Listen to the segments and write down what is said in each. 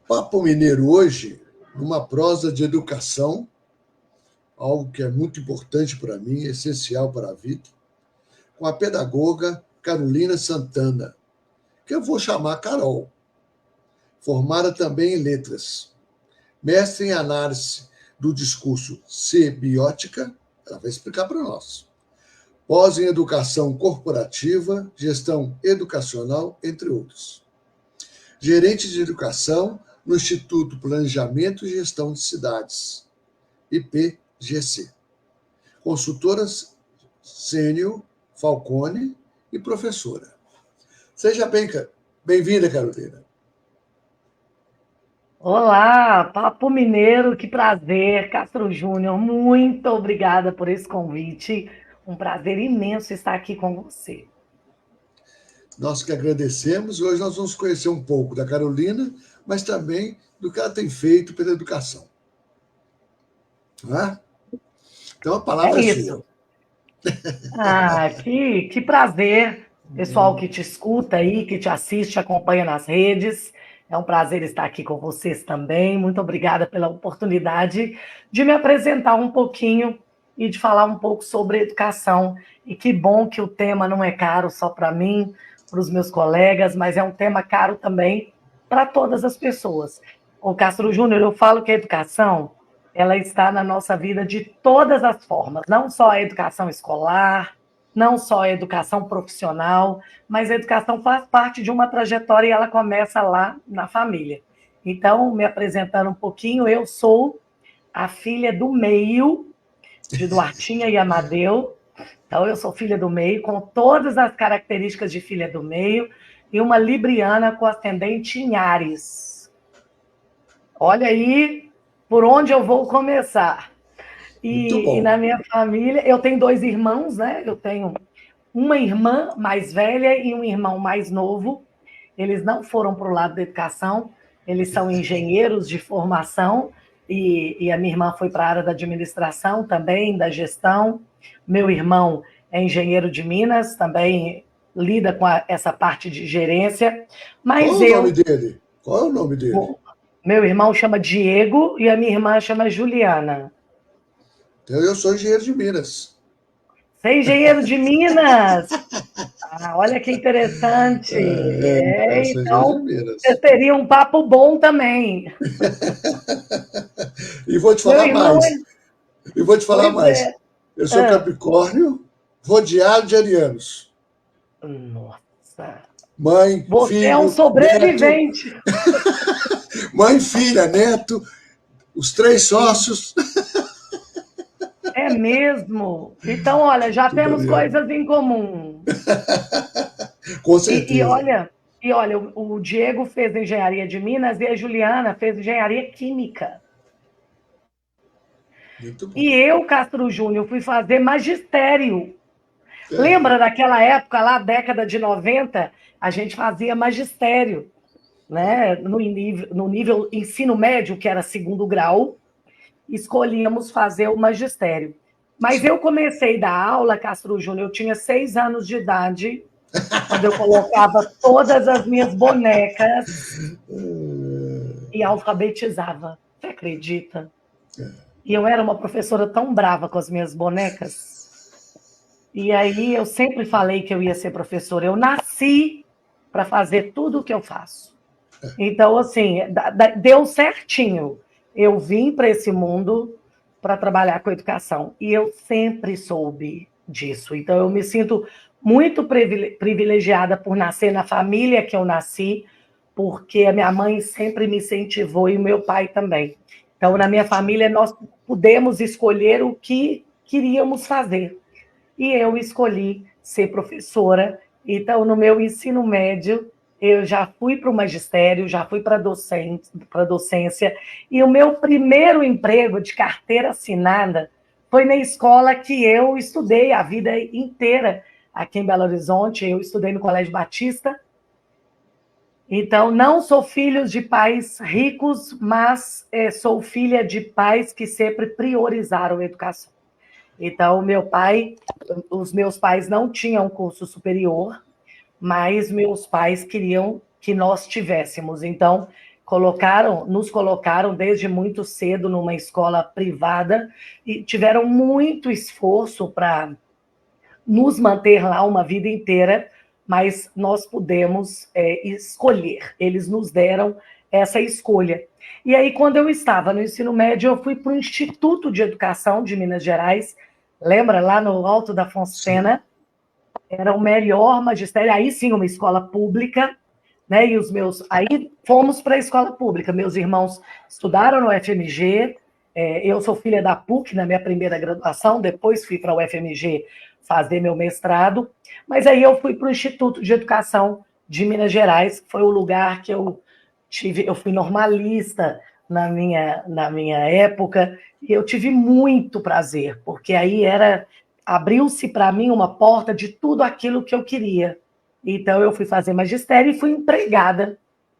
Papo Mineiro hoje, numa prosa de educação, algo que é muito importante para mim, essencial para a vida, com a pedagoga Carolina Santana, que eu vou chamar Carol, formada também em letras, mestre em análise do discurso semiótica, ela vai explicar para nós. Pós em educação corporativa, gestão educacional, entre outros. Gerente de educação no Instituto Planejamento e Gestão de Cidades, IPGC. Consultora sênior Falcone e professora. Seja bem-vinda, Carolina. Olá, Papo Mineiro, que prazer, Castro Júnior, muito obrigada por esse convite, um prazer imenso estar aqui com você. Nós que agradecemos, hoje nós vamos conhecer um pouco da Carolina, mas também do que ela tem feito pela educação. Não é? Então a palavra é sua. Que prazer, pessoal que te escuta aí, que te assiste, acompanha nas redes. É um prazer estar aqui com vocês também. Muito obrigada pela oportunidade de me apresentar um pouquinho e de falar um pouco sobre educação. E que bom que o tema não é caro só para mim, para os meus colegas, mas é um tema caro também para todas as pessoas. Ô Castro Júnior, eu falo que a educação ela está na nossa vida de todas as formas, não só a educação escolar, não só a educação profissional, mas a educação faz parte de uma trajetória e ela começa lá na família. Então, me apresentando um pouquinho, eu sou a filha do meio de Duartinha e Amadeu. Então, eu sou filha do meio, com todas as características de filha do meio, e uma libriana com ascendente em Áries. Olha aí por onde eu vou começar. E na minha família, eu tenho 2 irmãos, né? Eu tenho uma irmã mais velha e um irmão mais novo. Eles não foram para o lado da educação, eles são engenheiros de formação, e a minha irmã foi para a área da administração também, da gestão. Meu irmão é engenheiro de Minas, também lida com essa parte de gerência. Mas Qual é o nome dele? Qual é o nome dele? Meu irmão chama Diego e a minha irmã chama Juliana. Então, eu sou engenheiro de Minas. Você é engenheiro de Minas? Olha que interessante. Eu sou engenheiro de Minas. Você teria um papo bom também. E vou te falar mais. Eu sou Capricórnio, rodeado de arianos. Nossa. Mãe, você filho, é um sobrevivente. Neto. Mãe, filha, neto, os 3 sócios. É mesmo? Então, olha, já temos coisas em comum. Com certeza. E olha, o Diego fez engenharia de Minas e a Juliana fez engenharia química. Muito bom. E eu, Castro Júnior, fui fazer magistério. Lembra daquela época lá, década de 90, a gente fazia magistério, né? No nível ensino médio, que era 2º grau, escolhíamos fazer o magistério. Mas eu comecei a dar aula, Castro Júnior, eu tinha 6 anos de idade, quando eu colocava todas as minhas bonecas e alfabetizava. Você acredita? E eu era uma professora tão brava com as minhas bonecas. E aí eu sempre falei que eu ia ser professora. Eu nasci para fazer tudo o que eu faço. Então, assim, deu certinho. Eu vim para esse mundo para trabalhar com educação. E eu sempre soube disso. Então, eu me sinto muito privilegiada por nascer na família que eu nasci, porque a minha mãe sempre me incentivou e o meu pai também. Então, na minha família, nós pudemos escolher o que queríamos fazer. E eu escolhi ser professora. Então, no meu ensino médio, eu já fui para o magistério, já fui para a docência, e o meu primeiro emprego de carteira assinada foi na escola que eu estudei a vida inteira aqui em Belo Horizonte. Eu estudei no Colégio Batista. Então, não sou filho de pais ricos, mas sou filha de pais que sempre priorizaram a educação. Então, os meus pais não tinham curso superior, mas meus pais queriam que nós tivéssemos. Então, nos colocaram desde muito cedo numa escola privada e tiveram muito esforço para nos manter lá uma vida inteira, mas nós pudemos escolher. Eles nos deram essa escolha. E aí, quando eu estava no ensino médio, eu fui para o Instituto de Educação de Minas Gerais, lembra, lá no Alto da Afonso Pena, era o melhor magistério, aí sim, uma escola pública, né? E aí fomos para a escola pública. Meus irmãos estudaram no FMG, eu sou filha da PUC na minha primeira graduação, depois fui para o UFMG fazer meu mestrado, mas aí eu fui para o Instituto de Educação de Minas Gerais, que foi o lugar que eu fui normalista na minha época, e eu tive muito prazer, porque aí abriu-se para mim uma porta de tudo aquilo que eu queria. Então, eu fui fazer magistério e fui empregada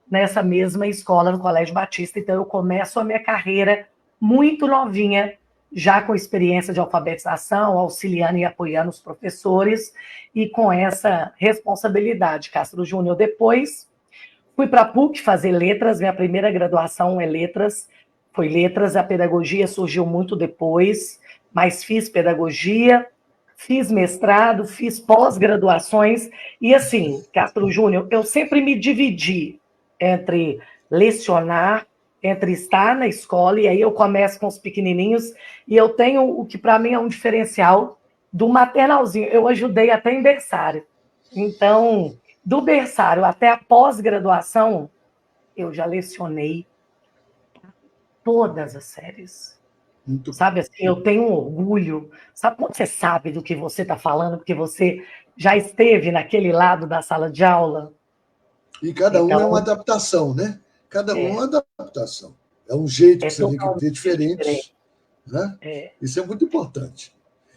nessa mesma escola, no Colégio Batista. Então, eu começo a minha carreira muito novinha, já com experiência de alfabetização, auxiliando e apoiando os professores, e com essa responsabilidade. Castro Júnior, depois, fui para a PUC fazer letras, minha primeira graduação é letras, foi letras, a pedagogia surgiu muito depois, mas fiz pedagogia, fiz mestrado, fiz pós-graduações, e assim, Castro Júnior, eu sempre me dividi entre lecionar, entre estar na escola, e aí eu começo com os pequenininhos, e eu tenho o que para mim é um diferencial do maternalzinho, eu ajudei até em berçário. Então, do berçário até a pós-graduação, eu já lecionei todas as séries. Muito Sabe, assim, eu tenho um orgulho. Sabe quando você sabe do que você está falando, porque você já esteve naquele lado da sala de aula? E cada um é uma Então, adaptação, né? Cada um é é, uma adaptação. É um jeito é que você tem que ter totalmente diferente. diferente, né? É, Isso é muito importante.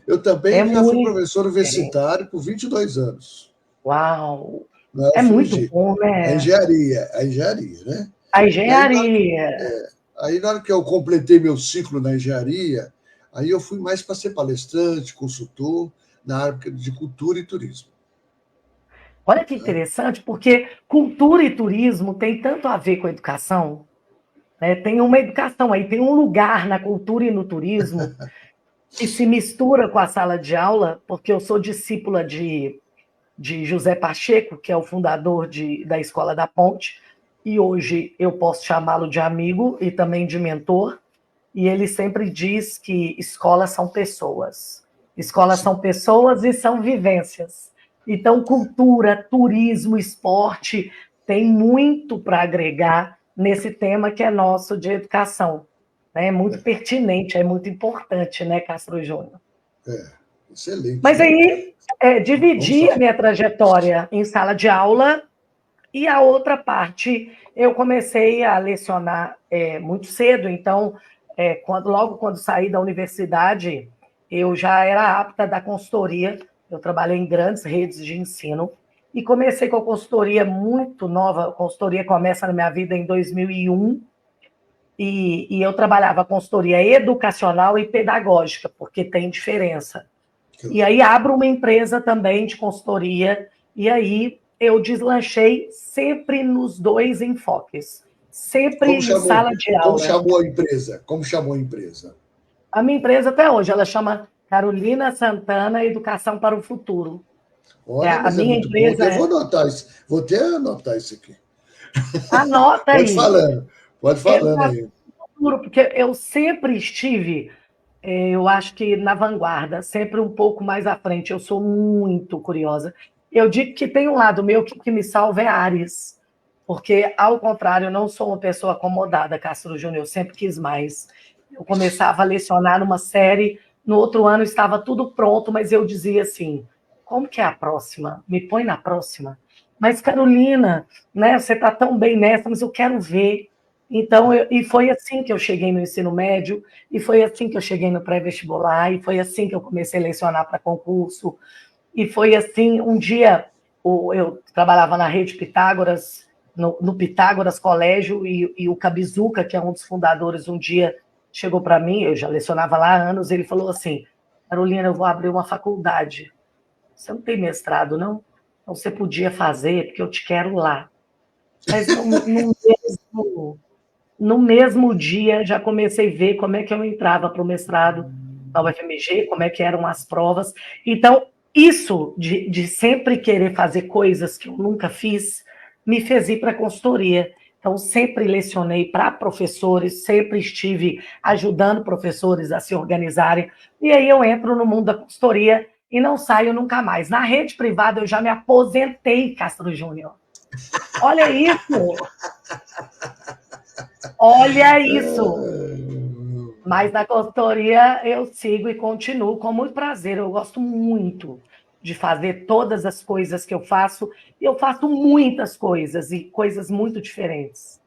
Eu é também já fui muito professor diferente. universitário por 22 anos, Uau! na É muito UFMG. bom, né? A engenharia, né? A E aí, engenharia. na hora que eu completei meu ciclo na engenharia, aí eu fui mais para ser palestrante, consultor na área de cultura e turismo. Olha que Né? interessante, porque cultura e turismo tem tanto a ver com a educação, né? Tem uma educação aí, tem um lugar na cultura e no turismo que se mistura com a sala de aula, porque eu sou discípula de José Pacheco, que é o fundador da Escola da Ponte, e hoje eu posso chamá-lo de amigo e também de mentor, e ele sempre diz que escolas são pessoas. Escolas Sim. são pessoas e são vivências. Então, cultura, turismo, esporte, tem muito para agregar nesse tema que é nosso de educação. É muito pertinente, é muito importante, né, Castro Júnior? Excelente, Mas né? aí, Vamos dividi lá. a minha trajetória em sala de aula e a outra parte eu comecei a lecionar muito cedo. Então, logo quando saí da universidade, eu já era apta da consultoria. Eu trabalhei em grandes redes de ensino e comecei com a consultoria muito nova. A consultoria começa na minha vida em 2001 e eu trabalhava consultoria educacional e pedagógica, porque tem diferença. E aí abro uma empresa também de consultoria, e aí eu deslanchei sempre nos dois enfoques, sempre Como em chamou, sala de como aula. chamou a empresa? Como chamou a empresa? A minha empresa até hoje, ela chama Carolina Santana Educação para o Futuro. Olha, A mas é minha muito bom. empresa Eu vou anotar isso. Vou até anotar isso aqui. anota Pode aí, falando. Pode falando Educação aí. para o Futuro, porque eu sempre estive, eu acho que na vanguarda, sempre um pouco mais à frente. Eu sou muito curiosa. Eu digo que tem um lado meu que me salva é Ares, porque, ao contrário, eu não sou uma pessoa acomodada, Castro Júnior, eu sempre quis mais. Eu começava a lecionar numa série, no outro ano estava tudo pronto, mas eu dizia assim, como que é a próxima? Me põe na próxima. Mas, Carolina, né, você está tão bem nessa, mas eu quero ver. Então, e foi assim que eu cheguei no ensino médio, e foi assim que eu cheguei no pré-vestibular, e foi assim que eu comecei a lecionar para concurso, e foi assim, um dia eu trabalhava na rede Pitágoras, no Pitágoras Colégio, e o Cabizuca, que é um dos fundadores, um dia chegou para mim, eu já lecionava lá há anos, ele falou assim, Carolina, eu vou abrir uma faculdade. Você não tem mestrado, não? Então você podia fazer, porque eu te quero lá. Mas no mesmo dia já comecei a ver como é que eu entrava para o mestrado da UFMG, como é que eram as provas. Então, isso de sempre querer fazer coisas que eu nunca fiz, me fez ir para a consultoria. Então, sempre lecionei para professores, sempre estive ajudando professores a se organizarem. E aí eu entro no mundo da consultoria e não saio nunca mais. Na rede privada, eu já me aposentei, Castro Júnior. Olha isso! Olha isso! Mas na consultoria eu sigo e continuo com muito prazer. Eu gosto muito de fazer todas as coisas que eu faço. E eu faço muitas coisas e coisas muito diferentes.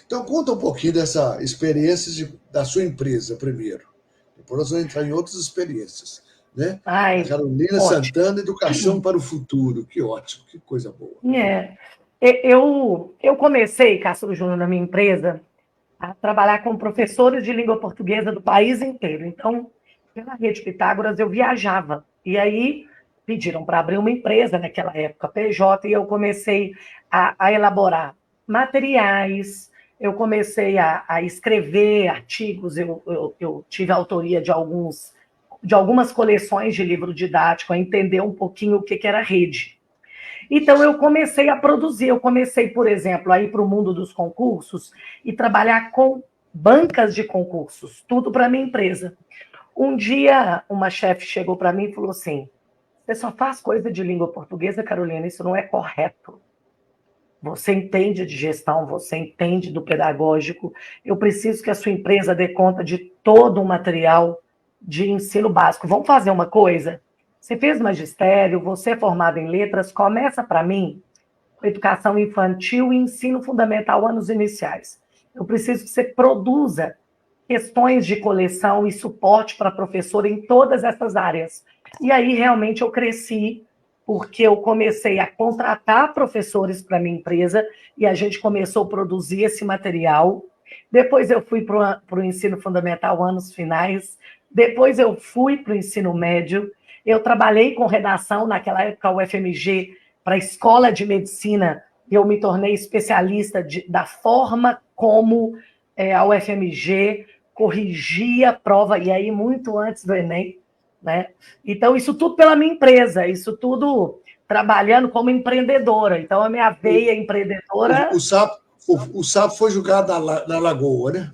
Então, conta um pouquinho dessa experiência da sua empresa primeiro. Depois nós vamos entrar em outras experiências. Né? A Ai, Carolina ótimo. Santana, Educação para o Futuro. Que ótimo, que coisa boa. É. Eu comecei, Castro Júnior, na minha empresa, a trabalhar com professores de língua portuguesa do país inteiro. Então, pela Rede Pitágoras, eu viajava. E aí pediram para abrir uma empresa naquela época, PJ, e eu comecei a elaborar materiais, eu comecei a escrever artigos, eu tive a autoria de algumas coleções de livro didático, a entender um pouquinho o que era rede. Então, eu comecei a produzir. Eu comecei, por exemplo, a ir para o mundo dos concursos e trabalhar com bancas de concursos, tudo para a minha empresa. Um dia, uma chefe chegou para mim e falou assim: você só faz coisa de língua portuguesa, Carolina, isso não é correto. Você entende de gestão, você entende do pedagógico. Eu preciso que a sua empresa dê conta de todo o material de ensino básico. Vamos fazer uma coisa? Você fez magistério, você é formado em letras, começa para mim com educação infantil e ensino fundamental, anos iniciais. Eu preciso que você produza questões de coleção e suporte para professor em todas essas áreas. E aí, realmente, eu cresci, porque eu comecei a contratar professores para a minha empresa e a gente começou a produzir esse material. Depois eu fui para o ensino fundamental, anos finais. Depois eu fui para o ensino médio. Eu trabalhei com redação, naquela época, a UFMG, para a Escola de Medicina. Eu me tornei especialista da forma como a UFMG corrigia a prova, e aí muito antes do Enem, né? Então, isso tudo pela minha empresa, isso tudo trabalhando como empreendedora. Então, a minha veia empreendedora... O sapo foi jogado na lagoa, né?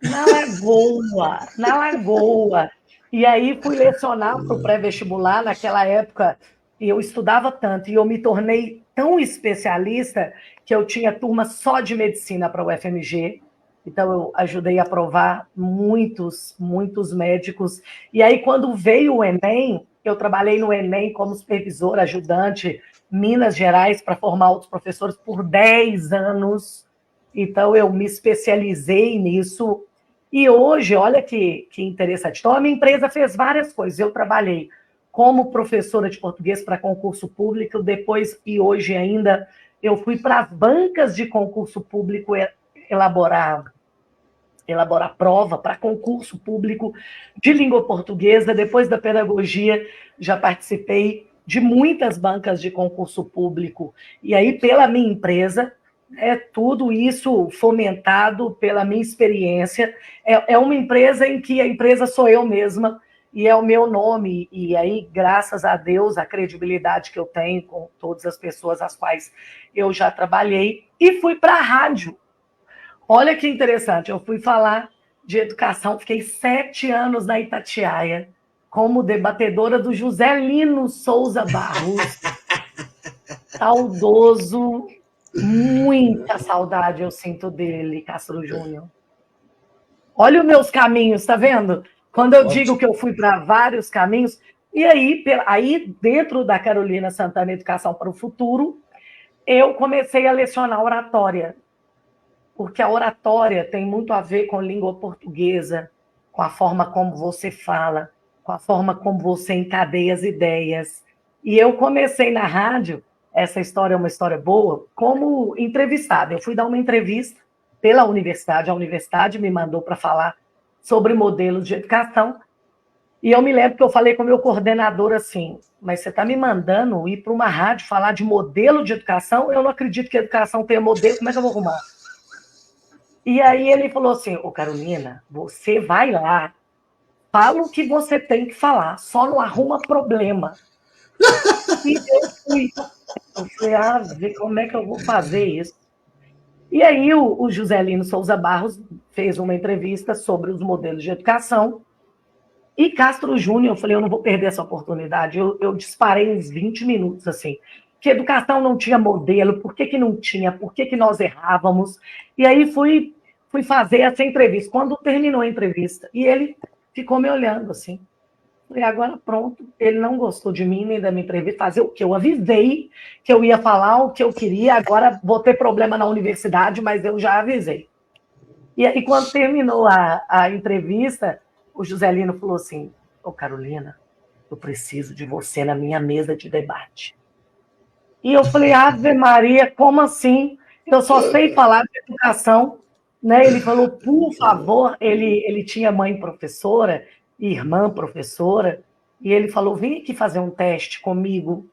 Na Lagoa, na Lagoa. E aí fui lecionar para o pré-vestibular naquela época, e eu estudava tanto, e eu me tornei tão especialista que eu tinha turma só de medicina para o UFMG. Então, eu ajudei a aprovar muitos médicos. E aí, quando veio o Enem, eu trabalhei no Enem como supervisora, ajudante, Minas Gerais, para formar outros professores por 10 anos. Então, eu me especializei nisso. E hoje, olha que interessante. Então, a minha empresa fez várias coisas. Eu trabalhei como professora de português para concurso público, depois e hoje ainda, eu fui para as bancas de concurso público elaborar prova para concurso público de língua portuguesa. Depois da pedagogia, já participei de muitas bancas de concurso público. E aí, pela minha empresa, tudo isso fomentado pela minha experiência. É uma empresa em que a empresa sou eu mesma, e é o meu nome, e aí, graças a Deus, a credibilidade que eu tenho com todas as pessoas às quais eu já trabalhei, e fui para a rádio. Olha que interessante, eu fui falar de educação, fiquei 7 anos na Itatiaia, como debatedora do José Lino Souza Barros, saudoso, muita saudade eu sinto dele, Castro Júnior. Olha os meus caminhos, tá vendo? Quando eu digo que eu fui para vários caminhos, e aí, dentro da Carolina Santana Educação para o Futuro, eu comecei a lecionar oratória, porque a oratória tem muito a ver com língua portuguesa, com a forma como você fala, com a forma como você encadeia as ideias. E eu comecei na rádio, essa história é uma história boa, como entrevistada. Eu fui dar uma entrevista pela universidade, a universidade me mandou para falar sobre modelos de educação, E eu me lembro que eu falei com o meu coordenador assim, mas você está me mandando ir para uma rádio falar de modelo de educação? Eu não acredito que a educação tenha modelo, como é que eu vou arrumar? E aí ele falou assim, ô Carolina, você vai lá, fala o que você tem que falar, só não arruma problema. E eu fui. Eu falei, como é que eu vou fazer isso? E aí o Juscelino Souza Barros fez uma entrevista sobre os modelos de educação. E Castro Júnior, eu falei, eu não vou perder essa oportunidade. Eu disparei uns 20 minutos, assim. Que educação não tinha modelo, por que não tinha, por que nós errávamos. E aí fui fazer essa entrevista. Quando terminou a entrevista, e ele ficou me olhando, assim. Falei, agora pronto, ele não gostou de mim nem da minha entrevista, fazer o que eu avisei que eu ia falar o que eu queria, agora vou ter problema na universidade, mas eu já avisei. E aí, quando terminou a entrevista, o Juscelino falou assim, ô Carolina, eu preciso de você na minha mesa de debate. E eu falei, Ave Maria, como assim? Eu só sei falar de educação. Né? Ele falou, por favor, ele tinha mãe professora, irmã professora, e ele falou, vem aqui fazer um teste comigo.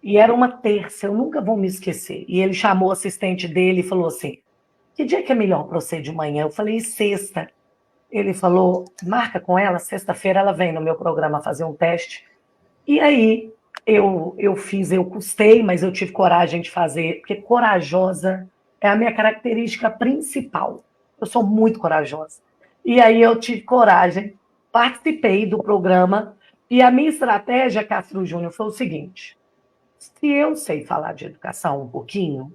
E era uma terça, eu nunca vou me esquecer. E ele chamou o assistente dele e falou assim, que dia que é melhor para você de manhã? Eu falei, sexta. Ele falou, marca com ela, sexta-feira ela vem no meu programa fazer um teste. E aí eu fiz, eu custei, mas eu tive coragem de fazer, porque corajosa é a minha característica principal. Eu sou muito corajosa. E aí eu tive coragem, participei do programa, e a minha estratégia, Castro Júnior, foi o seguinte, se eu sei falar de educação um pouquinho,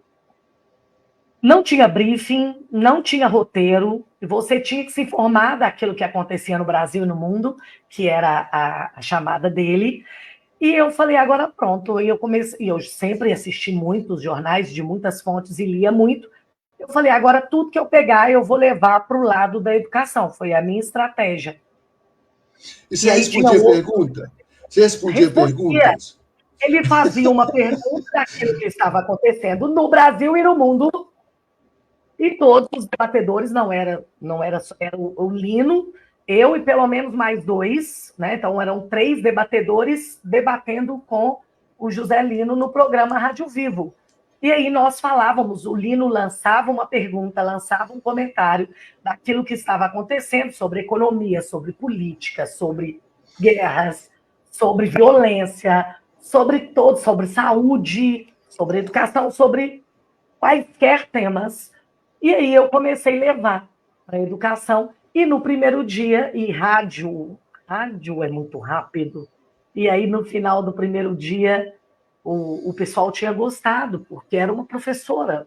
não tinha briefing, não tinha roteiro, e você tinha que se informar daquilo que acontecia no Brasil e no mundo, que era a chamada dele. E eu falei, agora pronto. E eu comecei, e eu sempre assisti muitos jornais de muitas fontes e lia muito. Eu falei, agora tudo que eu pegar eu vou levar para o lado da educação. Foi a minha estratégia. E você respondia pergunta? Você respondia perguntas? Ele fazia uma pergunta daquilo que estava acontecendo no Brasil e no mundo. E todos os debatedores, não era o Lino, eu e pelo menos mais dois, né? Então eram 3 debatedores debatendo com o José Lino no programa Rádio Vivo. E aí nós falávamos, o Lino lançava uma pergunta, lançava um comentário daquilo que estava acontecendo sobre economia, sobre política, sobre guerras, sobre violência, sobre saúde, sobre educação, sobre quaisquer temas. E aí eu comecei a levar para a educação. E no primeiro dia, e rádio é muito rápido, e aí no final do primeiro dia o pessoal tinha gostado, porque era uma professora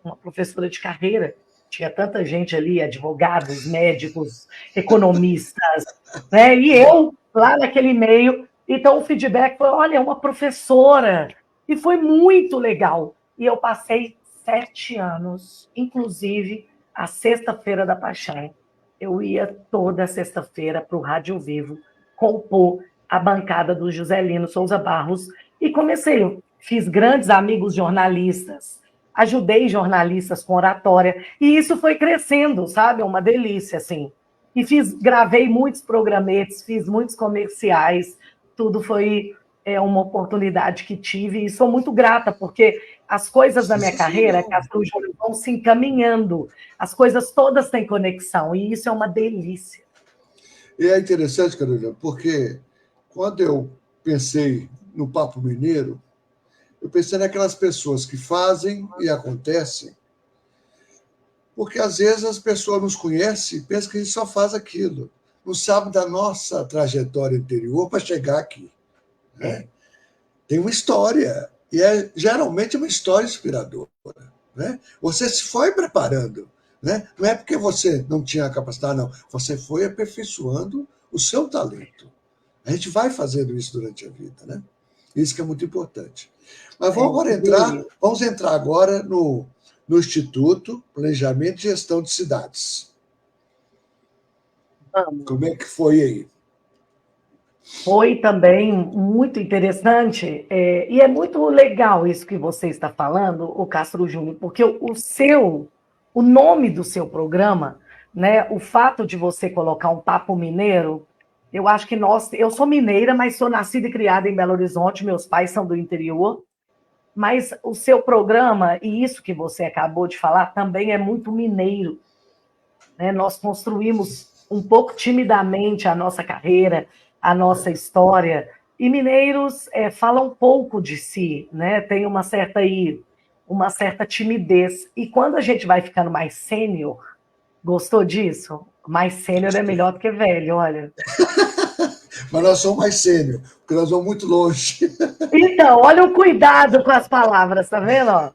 de carreira. Tinha tanta gente ali, advogados, médicos, economistas, né? E eu lá naquele meio. Então o feedback foi, olha, é uma professora. E foi muito legal. E eu passei 7 anos, inclusive a Sexta-feira da Paixão. Eu ia toda sexta-feira para o Rádio Vivo compor a bancada do Juscelino Souza Barros e comecei. Fiz grandes amigos jornalistas, ajudei jornalistas com oratória e isso foi crescendo, sabe? É uma delícia, assim. E gravei muitos programetes, fiz muitos comerciais, tudo foi uma oportunidade que tive e sou muito grata, porque as coisas da minha carreira, Castro Júnior, vão se encaminhando, as coisas todas têm conexão, e isso é uma delícia. E é interessante, Carolina, porque quando eu pensei no Papo Mineiro, eu pensei naquelas pessoas que fazem e acontecem, porque às vezes as pessoas nos conhecem e pensam que a gente só faz aquilo, não sabe da nossa trajetória anterior para chegar aqui. Né? Tem uma história, e geralmente uma história inspiradora. Né? Você se foi preparando. Né? Não é porque você não tinha capacidade, não. Você foi aperfeiçoando o seu talento. A gente vai fazendo isso durante a vida. Né? Isso que é muito importante. Mas vamos entrar agora no Instituto Planejamento e Gestão de Cidades. Vamos. Como é que foi aí? Foi também muito interessante, e é muito legal isso que você está falando, o Castro Júnior, porque o nome do seu programa, né, o fato de você colocar um papo mineiro, Eu acho que eu sou mineira, mas sou nascida e criada em Belo Horizonte, meus pais são do interior, mas o seu programa, e isso que você acabou de falar, também é muito mineiro, né? Nós construímos um pouco timidamente a nossa carreira, a nossa história, e mineiros falam pouco de si, né? Tem uma certa timidez, e quando a gente vai ficando mais sênior, gostou disso? Mais sênior é melhor do que velho, olha. Mas nós somos mais sênior, porque nós vamos muito longe. Então, olha o cuidado com as palavras, tá vendo? Ó?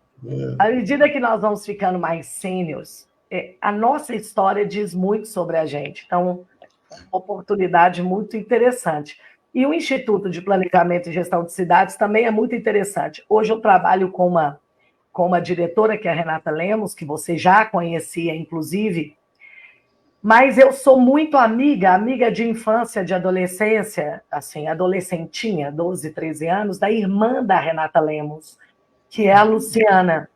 À medida que nós vamos ficando mais sêniors, a nossa história diz muito sobre a gente. Então, uma oportunidade muito interessante. E o Instituto de Planejamento e Gestão de Cidades também é muito interessante. Hoje eu trabalho com uma diretora, que é a Renata Lemos, que você já conhecia, inclusive, mas eu sou muito amiga de infância, de adolescência, assim, adolescentinha, 12, 13 anos, da irmã da Renata Lemos, que é a Luciana.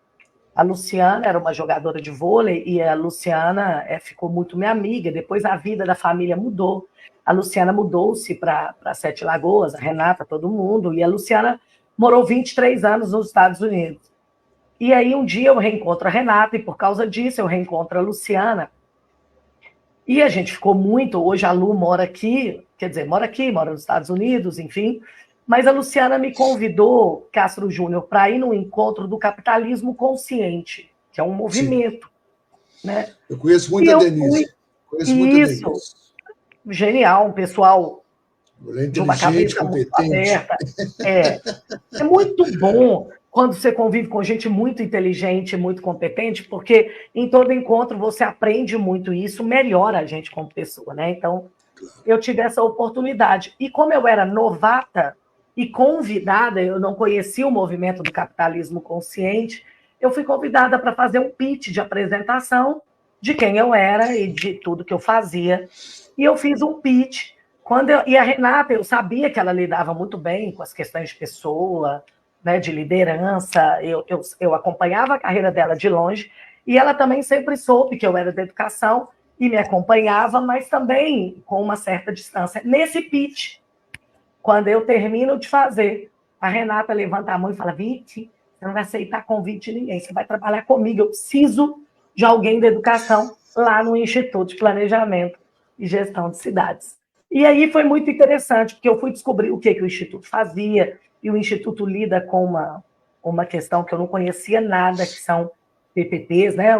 A Luciana era uma jogadora de vôlei e a Luciana ficou muito minha amiga. Depois a vida da família mudou. A Luciana mudou-se para Sete Lagoas, a Renata, todo mundo, e a Luciana morou 23 anos nos Estados Unidos. E aí um dia eu reencontro a Renata e por causa disso eu reencontro a Luciana. E a gente ficou muito. Hoje a Lu mora aqui, quer dizer, mora nos Estados Unidos, enfim. Mas a Luciana me convidou, Castro Júnior, para ir no encontro do capitalismo consciente, que é um movimento. Né? Eu conheço muito a Denise. Isso, genial, um pessoal de uma inteligente, cabeça muito competente. aberta. É muito bom quando você convive com gente muito inteligente, muito competente, porque em todo encontro você aprende muito e isso melhora a gente como pessoa, né? Então, eu tive essa oportunidade. E como eu era novata e convidada, eu não conhecia o movimento do capitalismo consciente, eu fui convidada para fazer um pitch de apresentação de quem eu era e de tudo que eu fazia. E eu fiz um pitch. E a Renata, eu sabia que ela lidava muito bem com as questões de pessoa, né, de liderança, eu acompanhava a carreira dela de longe, e ela também sempre soube que eu era da educação e me acompanhava, mas também com uma certa distância. Nesse pitch, quando eu termino de fazer, a Renata levanta a mão e fala: Viti, você não vai aceitar convite de ninguém, você vai trabalhar comigo, eu preciso de alguém da educação lá no Instituto de Planejamento e Gestão de Cidades. E aí foi muito interessante, porque eu fui descobrir o que o Instituto fazia, e o Instituto lida com uma questão que eu não conhecia nada, que são PPPs, né?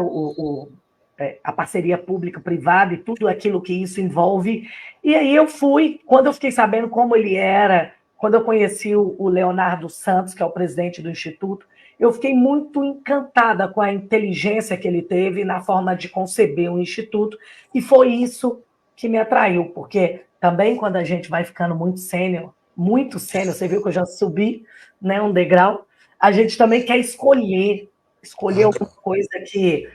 A parceria público-privada e tudo aquilo que isso envolve. E aí eu fui, quando eu fiquei sabendo como ele era, quando eu conheci o Leonardo Santos, que é o presidente do Instituto, eu fiquei muito encantada com a inteligência que ele teve na forma de conceber o Instituto, e foi isso que me atraiu, porque também quando a gente vai ficando muito sênior, você viu que eu já subi, né, um degrau, a gente também quer escolher alguma coisa que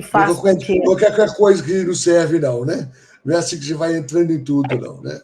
faz com que... Qualquer coisa que não serve, não, né? Não é assim que você vai entrando em tudo, não, né?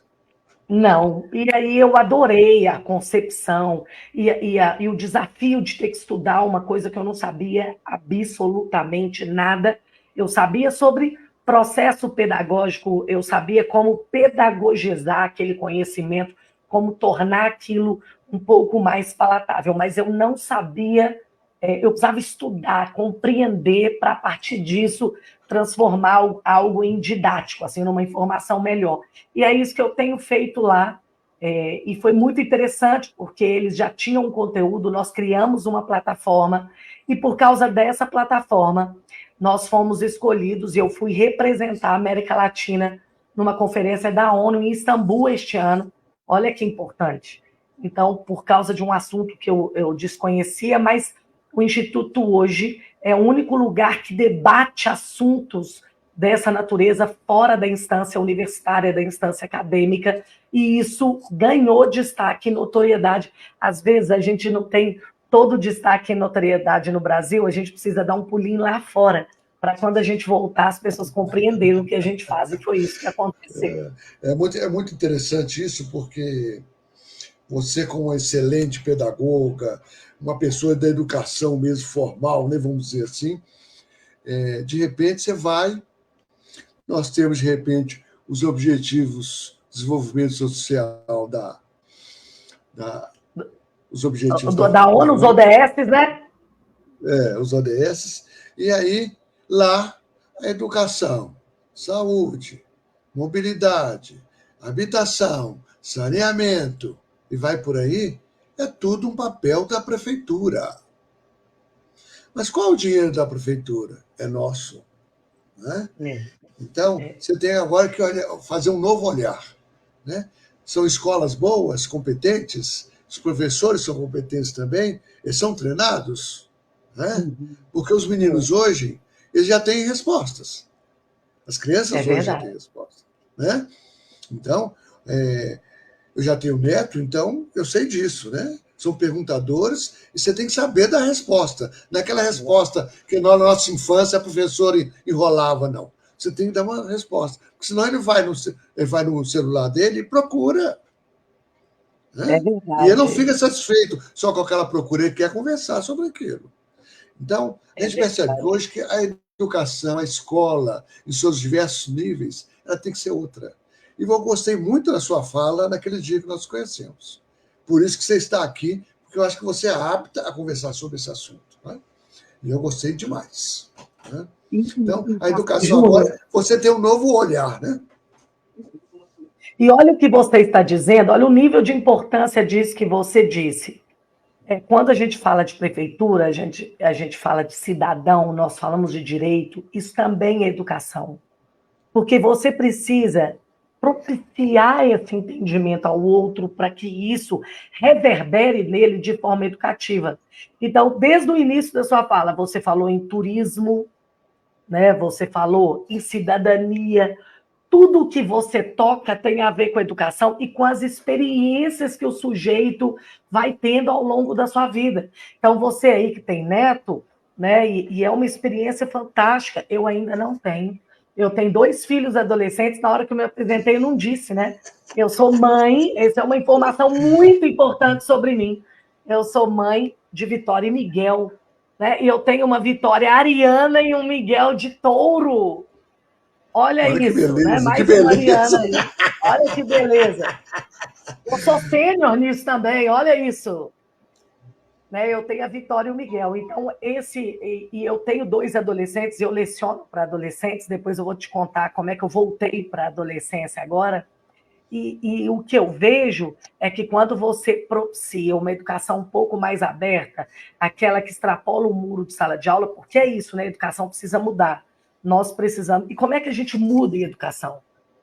Não, e aí eu adorei a concepção e o desafio de ter que estudar uma coisa que eu não sabia absolutamente nada. Eu sabia sobre processo pedagógico, eu sabia como pedagogizar aquele conhecimento, como tornar aquilo um pouco mais palatável, mas eu não sabia, eu precisava estudar, compreender, para a partir disso transformar algo em didático, assim, numa informação melhor. E é isso que eu tenho feito lá, e foi muito interessante, porque eles já tinham um conteúdo, nós criamos uma plataforma, e por causa dessa plataforma, nós fomos escolhidos, e eu fui representar a América Latina numa conferência da ONU em Istambul este ano. Olha que importante. Então, por causa de um assunto que eu desconhecia, mas o Instituto hoje é o único lugar que debate assuntos dessa natureza fora da instância universitária, da instância acadêmica, e isso ganhou destaque e notoriedade. Às vezes a gente não tem todo o destaque e notoriedade no Brasil, a gente precisa dar um pulinho lá fora, para quando a gente voltar, as pessoas compreenderem o que a gente faz, e foi isso que aconteceu. É muito interessante isso, porque você, como uma excelente pedagoga, uma pessoa da educação mesmo formal, né, vamos dizer assim, de repente você vai, nós temos, de repente, os objetivos desenvolvimento social os objetivos da ONU, os ODS, né? Os ODS, e aí lá a educação, saúde, mobilidade, habitação, saneamento, e vai por aí, é tudo um papel da prefeitura. Mas qual o dinheiro da prefeitura? É nosso. Né? Então, você tem agora que fazer um novo olhar. Né? São escolas boas, competentes, os professores são competentes também, eles são treinados, né? Porque os meninos hoje, eles já têm respostas. As crianças hoje já têm respostas. Né? Então, eu já tenho neto, então eu sei disso, né? São perguntadores e você tem que saber da resposta. Naquela resposta que na nossa infância a professora enrolava, não. Você tem que dar uma resposta. Porque senão ele vai no celular dele e procura. Né? E ele não fica satisfeito só com aquela procura, ele quer conversar sobre aquilo. Então, a gente percebe que hoje que a educação, a escola, em seus diversos níveis, ela tem que ser outra. E eu gostei muito da sua fala naquele dia que nós nos conhecemos. Por isso que você está aqui, porque eu acho que você é apta a conversar sobre esse assunto. Né? E eu gostei demais. Né? Então, a educação agora, você tem um novo olhar, né? E olha o que você está dizendo, olha o nível de importância disso que você disse. Quando a gente fala de prefeitura, a gente fala de cidadão, nós falamos de direito, isso também é educação. Porque você precisa propiciar esse entendimento ao outro para que isso reverbere nele de forma educativa. Então, desde o início da sua fala, você falou em turismo, né? Você falou em cidadania. Tudo que você toca tem a ver com a educação e com as experiências que o sujeito vai tendo ao longo da sua vida. Então, você aí que tem neto, né? E é uma experiência fantástica. Eu ainda não tenho. Eu tenho 2 filhos adolescentes. Na hora que eu me apresentei, eu não disse, né? Eu sou mãe. Essa é uma informação muito importante sobre mim. Eu sou mãe de Vitória e Miguel, né? E eu tenho uma Vitória ariana e um Miguel de touro. Olha isso, beleza, né? Mais uma Ariana aí. Olha que beleza. Eu sou sênior nisso também, olha isso. Né? Eu tenho a Vitória e o Miguel. Então, e eu tenho 2 adolescentes, eu leciono para adolescentes, depois eu vou te contar como é que eu voltei para a adolescência agora. E o que eu vejo é que quando você propicia uma educação um pouco mais aberta, aquela que extrapola o muro de sala de aula, porque é isso, né? A educação precisa mudar. Nós precisamos. E como é que a gente muda em educação?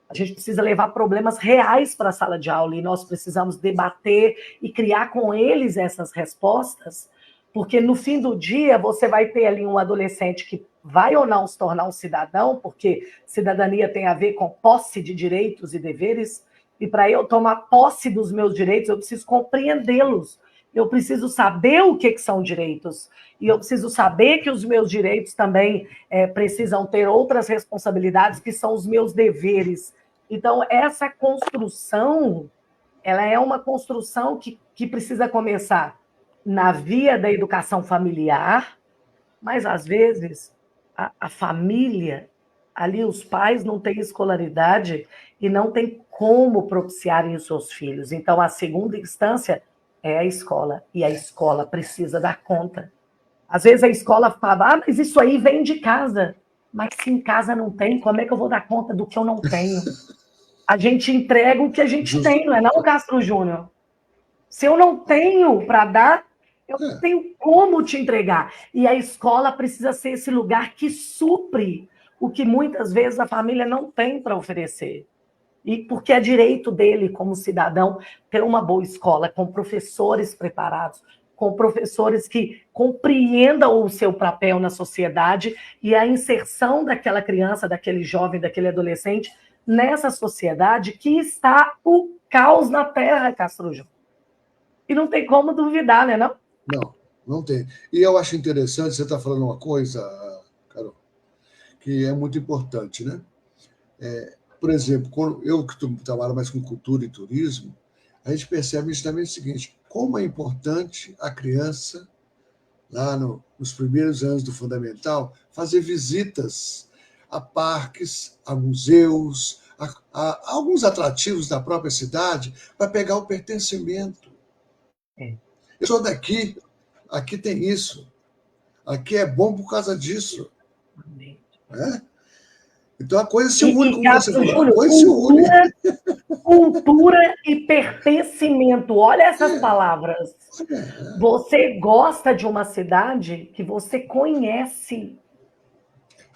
A gente precisa levar problemas reais para a sala de aula e nós precisamos debater e criar com eles essas respostas, porque no fim do dia você vai ter ali um adolescente que vai ou não se tornar um cidadão, porque cidadania tem a ver com posse de direitos e deveres, e para eu tomar posse dos meus direitos, eu preciso compreendê-los. Eu preciso saber o que são direitos. E eu preciso saber que os meus direitos também precisam ter outras responsabilidades, que são os meus deveres. Então, essa construção, ela é uma construção que precisa começar na via da educação familiar, mas, às vezes, a família, ali os pais não têm escolaridade e não têm como propiciarem os seus filhos. Então, a segunda instância é a escola, e a escola precisa dar conta. Às vezes a escola fala, mas isso aí vem de casa. Mas se em casa não tem, como é que eu vou dar conta do que eu não tenho? A gente entrega o que a gente tem, não é não, Castro Júnior? Se eu não tenho para dar, eu não tenho como te entregar. E a escola precisa ser esse lugar que supre o que muitas vezes a família não tem para oferecer. E porque é direito dele, como cidadão, ter uma boa escola, com professores preparados, com professores que compreendam o seu papel na sociedade e a inserção daquela criança, daquele jovem, daquele adolescente nessa sociedade que está o caos na Terra, Castro Júnior. E não tem como duvidar, né, não? Não tem. E eu acho interessante, você está falando uma coisa, Carol, que é muito importante, né? Por exemplo, quando eu que trabalho mais com cultura e turismo, a gente percebe justamente o seguinte: como é importante a criança, lá nos primeiros anos do fundamental, fazer visitas a parques, a museus, alguns atrativos da própria cidade para pegar o pertencimento. Eu sou daqui, aqui tem isso, aqui é bom por causa disso. Né? Então a coisa se une, como você falou, a coisa se une. Cultura e pertencimento. Olha essas palavras. Você gosta de uma cidade que você conhece.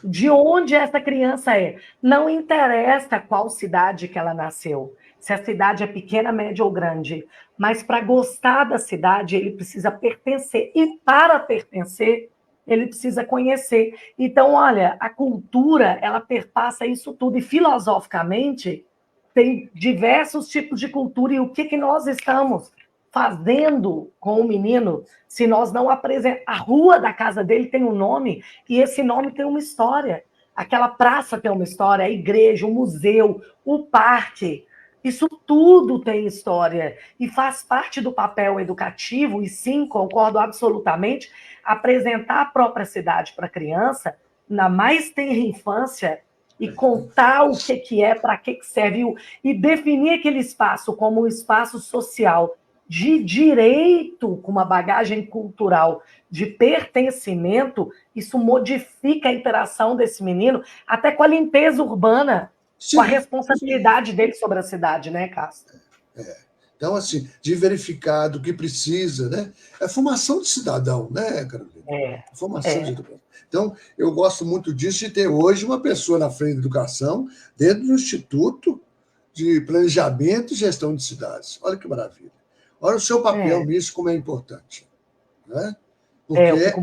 De onde essa criança é. Não interessa qual cidade que ela nasceu. Se a cidade é pequena, média ou grande. Mas para gostar da cidade, ele precisa pertencer. E para pertencer, ele precisa conhecer. Então, olha, a cultura, ela perpassa isso tudo. E filosoficamente, tem diversos tipos de cultura. E o que nós estamos fazendo com o menino se nós não apresentamos? A rua da casa dele tem um nome e esse nome tem uma história. Aquela praça tem uma história, a igreja, o museu, o parque. Isso tudo tem história e faz parte do papel educativo, e sim, concordo absolutamente, apresentar a própria cidade para a criança na mais tenra infância e contar o que é, para que serve, e definir aquele espaço como um espaço social de direito, com uma bagagem cultural de pertencimento. Isso modifica a interação desse menino, até com a limpeza urbana, com a responsabilidade dele sobre a cidade, né, Castro? Então, assim, de verificar do que precisa, né? É formação de cidadão, né, Carolina? Formação de educação. Então, eu gosto muito disso, de ter hoje uma pessoa na frente da educação, dentro do Instituto de Planejamento e Gestão de Cidades. Olha que maravilha. Olha o seu papel nisso, como é importante. Né? Porque é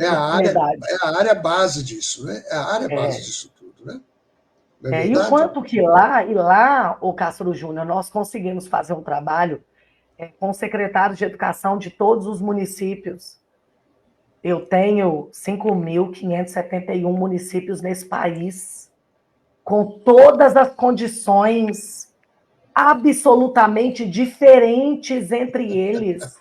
a área base disso, né? É a área base disso tudo, né? E o quanto que lá, o Castro Júnior, nós conseguimos fazer um trabalho com secretários de educação de todos os municípios. Eu tenho 5.571 municípios nesse país, com todas as condições absolutamente diferentes entre eles.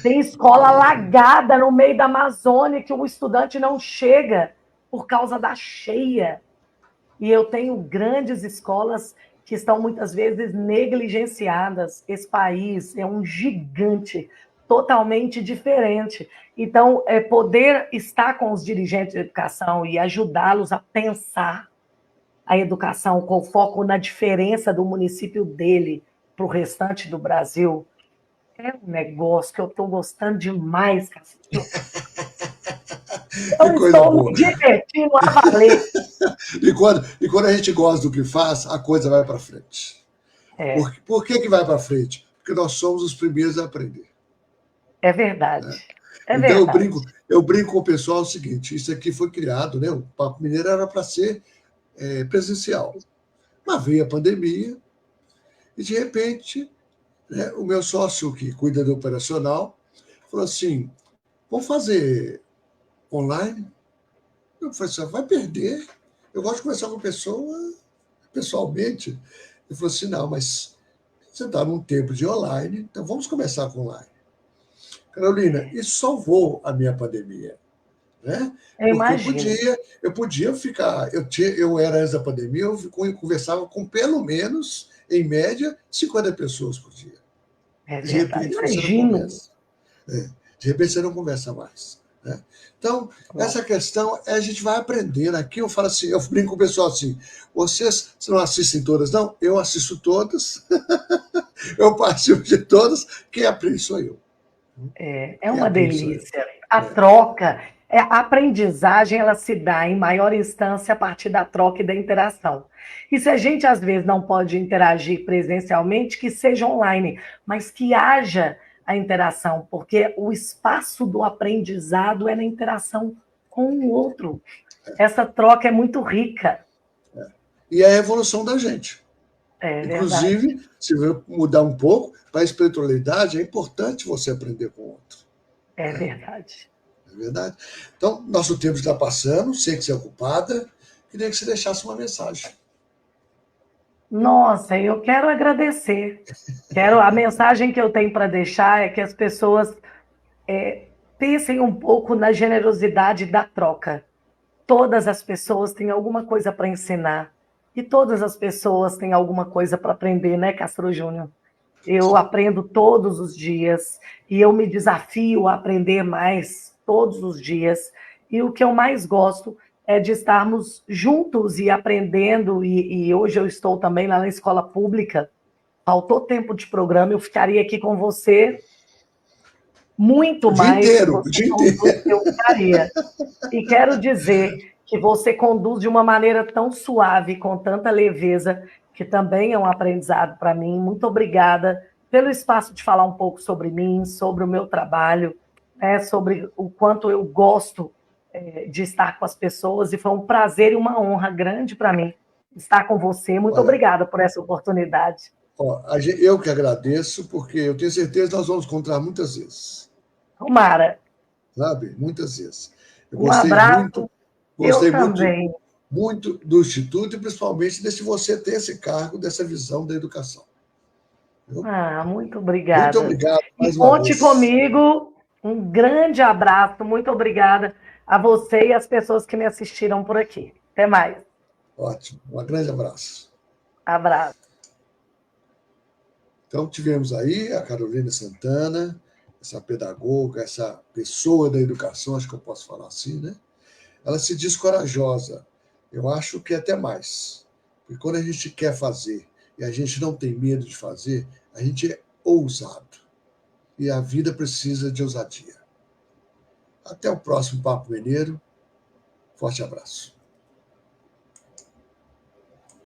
Tem escola alagada no meio da Amazônia que o estudante não chega por causa da cheia. E eu tenho grandes escolas que estão muitas vezes negligenciadas. Esse país é um gigante, totalmente diferente. Então, poder estar com os dirigentes de educação e ajudá-los a pensar a educação com foco na diferença do município dele para o restante do Brasil, é um negócio que eu estou gostando demais, Castilho. Eu estou me divertindo a valer. E quando a gente gosta do que faz, a coisa vai para frente. Por que vai para frente? Porque nós somos os primeiros a aprender. É verdade. Então, verdade. Eu brinco com o pessoal o seguinte: isso aqui foi criado, né? O Papo Mineiro era para ser presencial. Mas veio a pandemia e, de repente, né, o meu sócio, que cuida do operacional, falou assim: vamos fazer online? Eu falei assim: vai perder. Eu gosto de conversar com a pessoa pessoalmente. Ele falou assim: não, mas você está num tempo de online, então vamos começar com online. Carolina, isso salvou a minha pandemia. Né? Porque eu podia ficar. Eu era antes da pandemia, eu conversava com pelo menos, em média, 50 pessoas por dia. De repente, você não conversa. De repente você não conversa mais. Né? Então, essa questão a gente vai aprendendo. Aqui eu falo assim, eu brinco com o pessoal assim: vocês não assistem todas, não? Eu assisto todas, eu participo de todas, quem aprende sou eu. É uma delícia. A troca, a aprendizagem, ela se dá em maior instância a partir da troca e da interação. E se a gente, às vezes, não pode interagir presencialmente, que seja online, mas que haja a interação, porque o espaço do aprendizado é na interação com o outro. Essa troca é muito rica. E é a evolução da gente. Inclusive, verdade. Se mudar um pouco, para a espiritualidade, é importante você aprender com o outro. É verdade. É verdade? Então, nosso tempo está passando, sei que você é ocupada, queria que você deixasse uma mensagem. Nossa, eu quero agradecer. A mensagem que eu tenho para deixar é que as pessoas pensem um pouco na generosidade da troca. Todas as pessoas têm alguma coisa para ensinar E todas as pessoas têm alguma coisa para aprender, né, Castro Júnior? Eu aprendo todos os dias e eu me desafio a aprender mais todos os dias. E o que eu mais gosto é de estarmos juntos e aprendendo. E hoje eu estou também lá na escola pública. Faltou tempo de programa, eu ficaria aqui com você muito O dia mais que inteiro, o você dia conduz, inteiro. eu ficaria. E quero dizer que você conduz de uma maneira tão suave, com tanta leveza, que também é um aprendizado para mim. Muito obrigada pelo espaço de falar um pouco sobre mim, sobre o meu trabalho, né, sobre o quanto eu gosto de estar com as pessoas, e foi um prazer e uma honra grande para mim estar com você. Muito Olha, obrigada por essa oportunidade. ó, eu que agradeço, porque eu tenho certeza que nós vamos encontrar muitas vezes, Tomara. sabe? Muitas vezes. Eu Um abraço. Eu gostei muito, também. muito do Instituto e principalmente de você ter esse cargo, dessa visão da educação. Viu? Muito Muito obrigada. obrigado E mais uma conte vez. comigo. Um grande abraço. Muito obrigada a você e as pessoas que me assistiram por aqui. Até mais. Ótimo. Um grande abraço. Abraço. Então, tivemos aí a Carolina Santana, essa pedagoga, essa pessoa da educação, acho que eu posso falar assim, né? Ela se diz corajosa. Eu acho que até mais. Porque quando a gente quer fazer e a gente não tem medo de fazer, a gente é ousado. E a vida precisa de ousadia. Até o próximo Papo Mineiro. Forte abraço.